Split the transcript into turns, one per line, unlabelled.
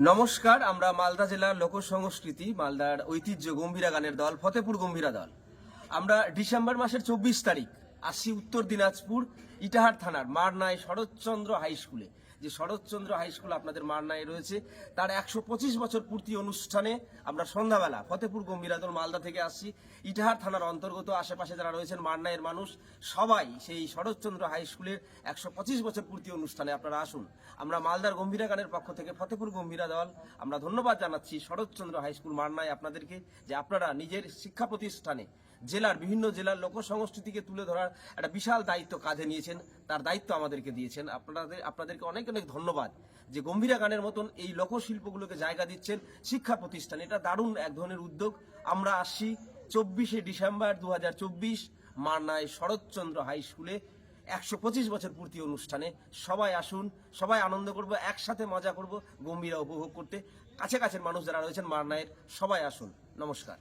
নমস্কার। আমরা মালদা জেলার লোক সংস্কৃতি, মালদার ঐতিহ্য গম্ভীরা গানের দল ফতেপুর গম্ভীরা দল। আমরা ডিসেম্বর মাসের 24 তারিখ আসি উত্তর দিনাজপুর ইটাহার থানার মারনায় শরৎচন্দ্র হাই স্কুলে। যে শরৎচন্দ্র হাই স্কুল আপনাদের মারনায় রয়েছে, তার 125 বছর পূর্তি অনুষ্ঠানে আমরা সন্ধ্যাবেলা ফতেপুর গম্ভীরা দল মালদা থেকে আসছি। ইটাহার থানার অন্তর্গত আশেপাশে যারা রয়েছেন মারনায়ের মানুষ সবাই সেই শরৎচন্দ্র হাই স্কুলের 125 বছর পূর্তি অনুষ্ঠানে আপনারা আসুন। আমরা মালদার গম্ভীরা গানের পক্ষ থেকে ফতেপুর গম্ভীরা দল আমরা ধন্যবাদ জানাচ্ছি শরৎচন্দ্র হাই স্কুল মারনায় আপনাদেরকে, যে আপনারা নিজের শিক্ষা প্রতিষ্ঠানে জেলার বিভিন্ন জেলার লোক সংস্কৃতিকে তুলে ধরার একটা বিশাল দায়িত্ব কাঁধে নিয়েছেন, তার দায়িত্ব আমাদেরকে দিয়েছেন। আপনাদেরকে অনেক অনেক ধন্যবাদ যে গম্ভীরা গানের মতন এই লোকশিল্পগুলোকে জায়গা দিচ্ছেন শিক্ষা প্রতিষ্ঠান। এটা দারুণ এক ধরনের উদ্যোগ। আমরা আসছি 24শে ডিসেম্বর 2024 মারনায় শরৎচন্দ্র হাই স্কুলে 125 বছর পূর্তি অনুষ্ঠানে। সবাই আসুন, সবাই আনন্দ করব, একসাথে মজা করব, গম্ভীরা উপভোগ করতে। কাছে কাছের মানুষ যারা রয়েছেন মারনায়ের সবাই আসুন। নমস্কার।